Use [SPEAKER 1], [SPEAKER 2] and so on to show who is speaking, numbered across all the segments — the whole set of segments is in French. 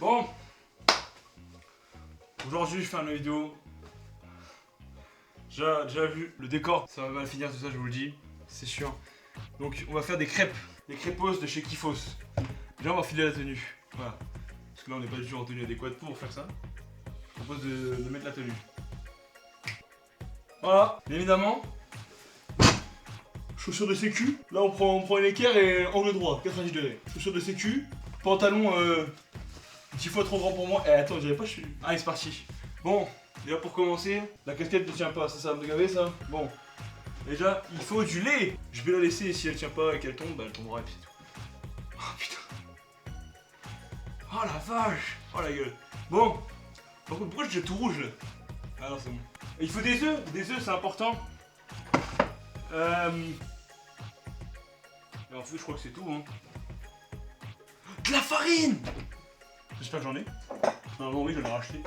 [SPEAKER 1] Bon, aujourd'hui je fais une vidéo. J'ai déjà vu le décor, ça va mal finir tout ça, je vous le dis, c'est sûr. Donc on va faire des crêpes, des crêpos de chez Kifos. Déjà on va filer la tenue, voilà. Parce que là on n'est pas du tout en tenue adéquate pour faire ça. Je propose de mettre la tenue. Voilà, bien évidemment. Chaussures de sécu. Là on prend une équerre et angle droit, 90 degrés. Chaussures de sécu. Pantalon 10 fois trop grand pour moi. Attends, j'avais pas cheveux. Allez, c'est parti. Bon, déjà pour commencer, la casquette ne tient pas, ça va me gaver ça. Bon, déjà, il faut du lait. Je vais la laisser et si elle tient pas et qu'elle tombe, bah elle tombera et puis c'est tout. Oh putain. Oh la vache. Oh la gueule. Bon, par contre, pourquoi j'ai tout rouge là? Ah non, c'est bon. Et il faut des œufs c'est important. En fait, je crois que c'est tout. Hein. De la farine! J'espère que j'en ai. Non, oui, je l'ai racheté.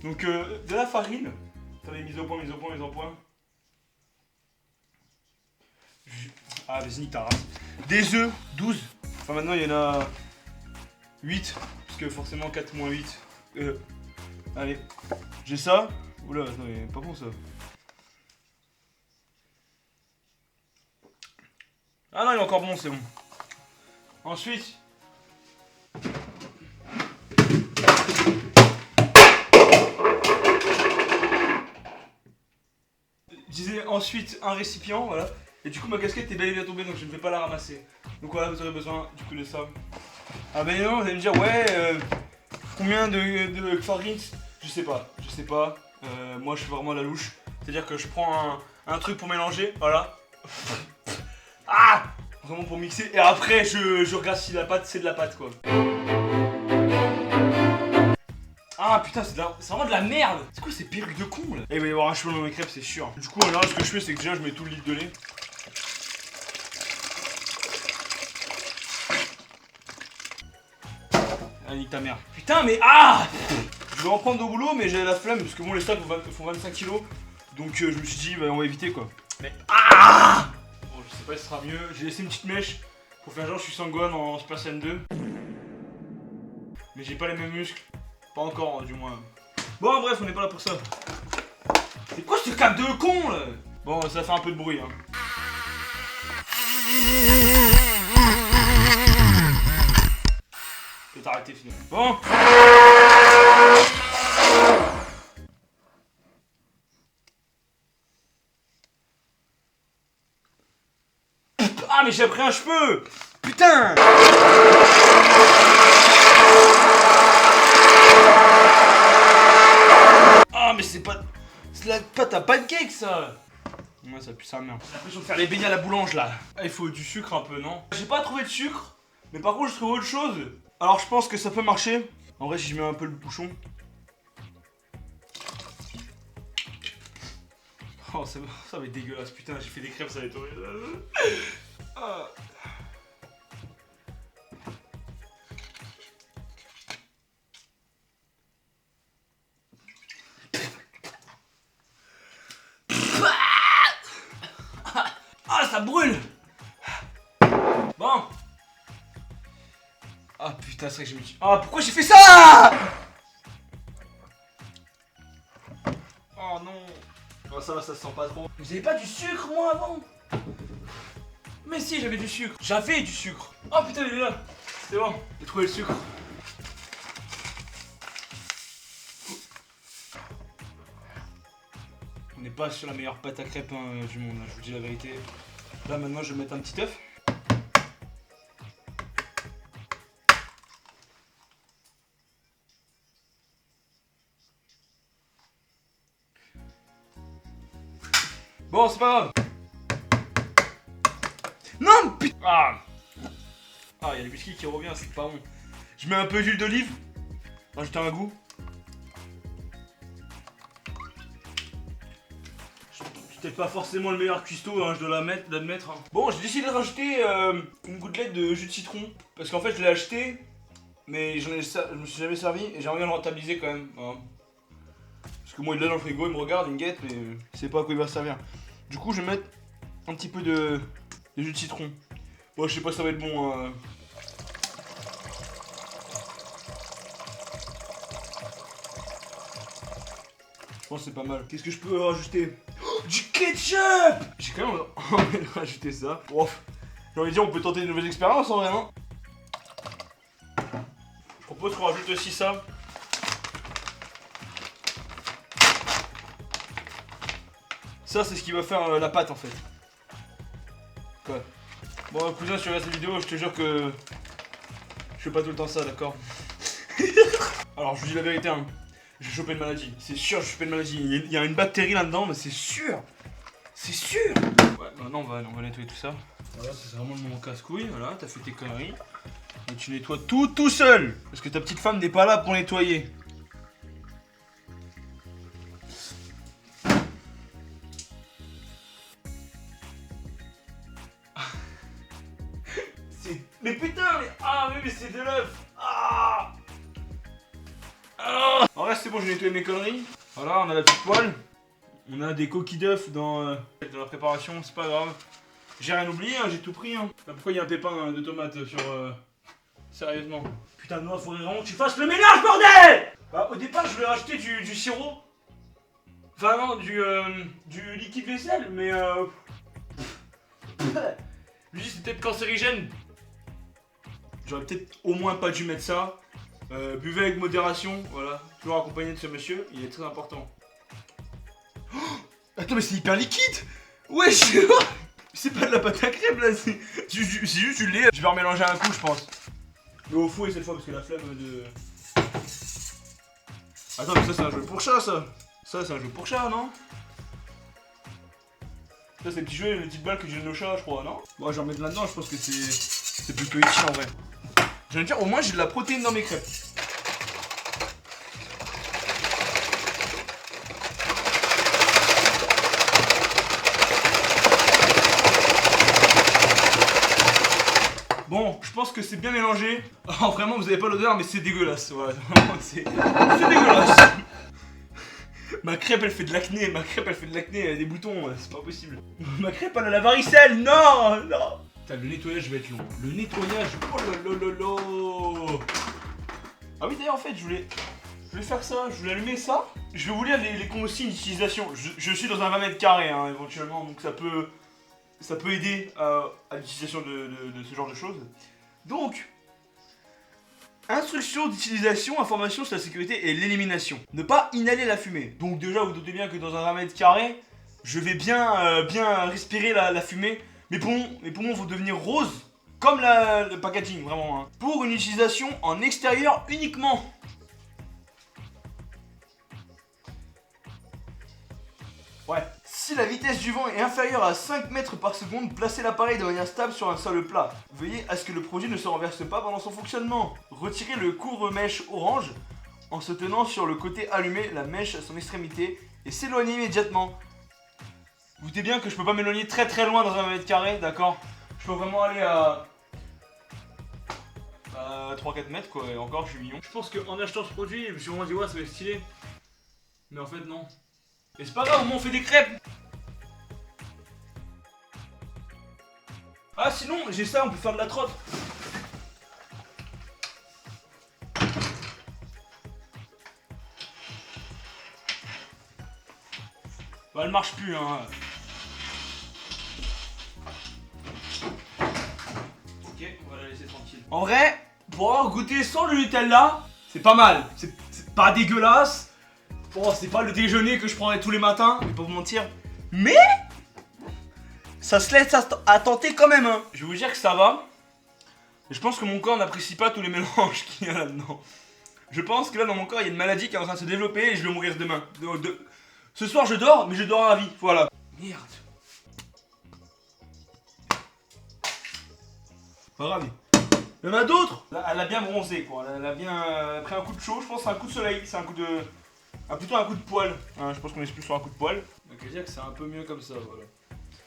[SPEAKER 1] Donc, de la farine. Attendez, mise au point. Ah, vas-y, nique ta race. Des œufs, 12. Enfin, maintenant, il y en a 8. Parce que forcément, 4 moins 8. Allez, j'ai ça. Oula, non, mais pas bon ça. Ah non, il est encore bon, c'est bon. Ensuite, je disais ensuite un récipient, voilà. Et du coup, ma casquette est bel et bien tombée, donc je ne vais pas la ramasser. Donc voilà, vous aurez besoin du coup de ça. Ah ben non, vous allez me dire, ouais, combien de farine? Je sais pas. Moi, je suis vraiment à la louche. C'est-à-dire que je prends un truc pour mélanger, voilà. Ah! Vraiment pour mixer, et après je regarde si la pâte c'est de la pâte quoi. Ah putain, c'est vraiment de la merde! C'est quoi ces perruques de con là? Eh, il va y avoir un cheveu dans mes crêpes, c'est sûr. Du coup, là, ce que je fais, c'est que déjà je mets tout le litre de lait. Ah, nique ta mère. Putain, mais ah! Je vais en prendre au boulot, mais j'ai la flemme parce que bon, les stocks font 25 kilos. Donc je me suis dit, bah, on va éviter quoi. Mais ah! Bon, je sais pas si ce sera mieux. J'ai laissé une petite mèche pour faire genre je suis Sangohan en Super Saiyan 2. Mais j'ai pas les mêmes muscles. Pas encore, hein, du moins. Bon, bref, on n'est pas là pour ça. C'est quoi ce cap de con là? Bon, ça fait un peu de bruit. Hein. Je vais t'arrêter finalement. Bon. Ah, mais j'ai pris un cheveu! Putain! Ah, mais c'est pas. C'est la pâte à pancake ça! Ouais, ça pue sa merde. J'ai l'impression de faire les beignets à la boulange là. Ah, il faut du sucre un peu, non? J'ai pas trouvé de sucre, mais par contre, je trouve autre chose. Alors, je pense que ça peut marcher. En vrai, si je mets un peu le bouchon. Oh, ça va être dégueulasse, putain, j'ai fait des crêpes, ça va être horrible. Ah. Ah, ça brûle! Bon! Ah putain, c'est vrai que je me dis. Ah, pourquoi j'ai fait ça? Oh non! Oh, ça va, ça se sent pas trop. Vous avez pas du sucre, moi, avant? Mais si, j'avais du sucre. J'avais du sucre. Oh putain, il est là. C'est bon, j'ai trouvé le sucre. On n'est pas sur la meilleure pâte à crêpes du monde, hein, je vous dis la vérité. Là, maintenant, je vais mettre un petit œuf. Bon, c'est pas grave. Non, putain. Ah, il y a le biscuit qui revient, c'est pas bon. Je mets un peu d'huile d'olive. Rajouter un goût. C'est peut-être pas forcément le meilleur cuistot, hein, je dois l'admettre. Hein. Bon, j'ai décidé de rajouter une gouttelette de jus de citron. Parce qu'en fait, je l'ai acheté, mais je me suis jamais servi et j'aimerais bien le rentabiliser quand même. Hein. Parce que moi, il est là dans le frigo, il me regarde, il me guette, mais il sait pas à quoi il va servir. Du coup, je vais mettre un petit peu de jus de citron. Bon, je sais pas si ça va être bon. Je pense que c'est pas mal. Qu'est-ce que je peux rajouter? Oh, du ketchup! J'ai quand même envie de rajouter ça. Wow. J'ai envie de dire, on peut tenter de nouvelles expériences en vrai, non? Je propose qu'on rajoute aussi ça. Ça, c'est ce qui va faire la pâte en fait. Quoi? Bon, cousin, si tu regardes cette vidéo, je te jure que je fais pas tout le temps ça, d'accord? Alors, je vous dis la vérité, hein. J'ai chopé une maladie. C'est sûr, j'ai chopé une maladie. Il y a une bactérie là-dedans, mais c'est sûr. C'est sûr. Ouais, maintenant, on va nettoyer tout ça. Voilà, c'est vraiment le moment casse-couille. Voilà, t'as fait tes conneries. Et tu nettoies tout seul. Parce que ta petite femme n'est pas là pour nettoyer. Mais putain, mais... Ah, mais c'est de l'œuf. Ah. Ah. En vrai, c'est bon, j'ai nettoyé mes conneries. Voilà, on a la petite poêle. On a des coquilles d'œufs dans la préparation, c'est pas grave. J'ai rien oublié, hein, j'ai tout pris. Hein. Là, pourquoi il y a un pépin de tomate sur... Sérieusement. Putain, Noah, faudrait vraiment que tu fasses le ménage, bordel. Bah, au départ, je voulais rajouter du sirop. Enfin, non, du liquide vaisselle, mais... Lui, c'est peut-être cancérigène. J'aurais peut-être au moins pas dû mettre ça. Buvez avec modération, voilà. Toujours accompagné de ce monsieur, il est très important. Oh, attends, mais c'est hyper liquide. Wesh. C'est pas de la pâte à crêpes là, c'est juste du lait. Je vais remélanger un coup, je pense. Mais au fouet cette fois, parce que la flemme de... Attends, mais ça c'est un jeu pour chat, ça. Ça c'est un jeu pour chat, non? Ça c'est le petit jeu, les petites balles que j'ai de nos chats, je crois, non? Bon, j'en mets de là-dedans, je pense que c'est plutôt utile en vrai. J'allais dire, au moins j'ai de la protéine dans mes crêpes. Bon, je pense que c'est bien mélangé. Oh, vraiment, vous avez pas l'odeur, mais c'est dégueulasse. Ouais, vraiment, c'est dégueulasse. Ma crêpe, elle fait de l'acné. Ma crêpe, elle fait de l'acné. Elle a des boutons. C'est pas possible. Ma crêpe, elle a la varicelle. Non, non. Putain, le nettoyage va être long. Le nettoyage. Oh là. Ah oui, d'ailleurs, en fait, je voulais faire ça. Je voulais allumer ça. Je vais vous lire les consignes d'utilisation. Je suis dans un 20 mètres carrés, hein, éventuellement. Donc ça peut aider à l'utilisation de ce genre de choses. Donc, instruction d'utilisation, information sur la sécurité et l'élimination. Ne pas inhaler la fumée. Donc déjà, vous doutez bien que dans un 20 mètres carrés, je vais bien respirer la fumée. Mes poumons vont devenir roses, comme le packaging, vraiment. Hein. Pour une utilisation en extérieur uniquement. Ouais. Si la vitesse du vent est inférieure à 5 mètres par seconde, placez l'appareil de manière stable sur un sol plat. Veuillez à ce que le produit ne se renverse pas pendant son fonctionnement. Retirez le couvre-mèche orange en se tenant sur le côté allumé, la mèche à son extrémité et s'éloigner immédiatement. Vous doutez bien que je peux pas m'éloigner très loin dans un 20 mètres carrés, d'accord? Je peux vraiment aller à 3-4 mètres quoi, et encore je suis mignon. Je pense qu'en achetant ce produit, je me suis vraiment dit ouais ça va être stylé. Mais en fait non. Et c'est pas grave, au moins on fait des crêpes. Ah sinon, j'ai ça, on peut faire de la trotte. Bah elle marche plus hein. Ok, on va la laisser tranquille. En vrai, pour avoir goûté sans le Nutella, c'est pas mal. C'est pas dégueulasse. Bon, c'est pas le déjeuner que je prendrais tous les matins, je vais pas vous mentir. Mais ça se laisse à tenter quand même hein. Je vais vous dire que ça va. Je pense que mon corps n'apprécie pas tous les mélanges qu'il y a là-dedans. Je pense que là dans mon corps il y a une maladie qui est en train de se développer et je vais mourir demain. Ce soir je dors, mais je dors à la vie, voilà. Merde. Pas grave. Il y en a d'autres. Elle a bien bronzé quoi, elle a bien pris un coup de chaud, je pense que c'est un coup de soleil, c'est un coup de... plutôt un coup de poil. Hein, je pense qu'on est plus sur un coup de poil. Donc je veux dire que c'est un peu mieux comme ça, voilà.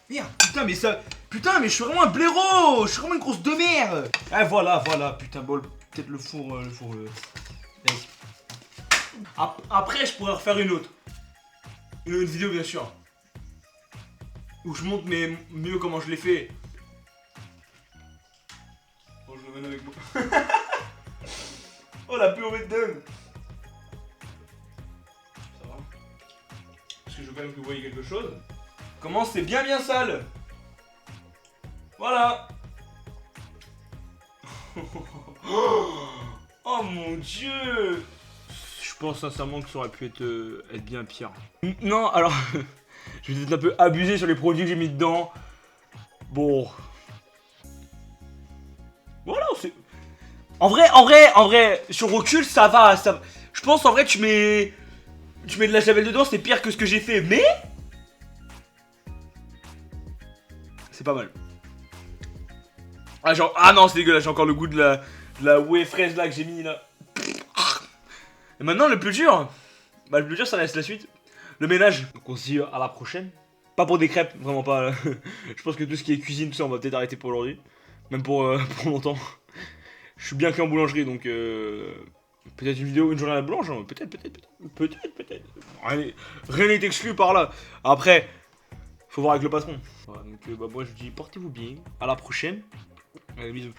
[SPEAKER 1] Merde, putain mais ça... Putain mais je suis vraiment un blaireau. Je suis vraiment une grosse de merde. Ah voilà, putain bol. Peut-être le four... Après je pourrais refaire une autre. Une vidéo bien sûr. Où je montre mieux comment je l'ai fait. Bon je le mène avec moi. Oh la purée de dingue. Ça va. quand même que vous voyez quelque chose. Comment c'est bien sale. Voilà. Oh mon dieu. Je pense sincèrement que ça aurait pu être bien pire. Non, alors, je vais peut-être un peu abuser sur les produits que j'ai mis dedans. Bon. Voilà, c'est... En vrai, sur recul, ça va. Je pense en vrai, tu mets de la javel dedans, c'est pire que ce que j'ai fait, mais... C'est pas mal. Ah, genre, ah non, c'est dégueulasse, j'ai encore le goût de la whey fraise là que j'ai mis là. Et maintenant, le plus dur, bah, le plus dur, ça reste la suite. Le ménage. Donc, on se dit à la prochaine. Pas pour des crêpes, vraiment pas. Je pense que tout ce qui est cuisine, tout ça, on va peut-être arrêter pour aujourd'hui. Même pour longtemps. Je suis bien qu'en boulangerie, donc peut-être une vidéo, une journée blanche, hein. Peut-être. Rien n'est exclu par là. Après, faut voir avec le patron. Voilà, donc bah, moi je vous dis portez-vous bien. À la prochaine. Allez, bisous.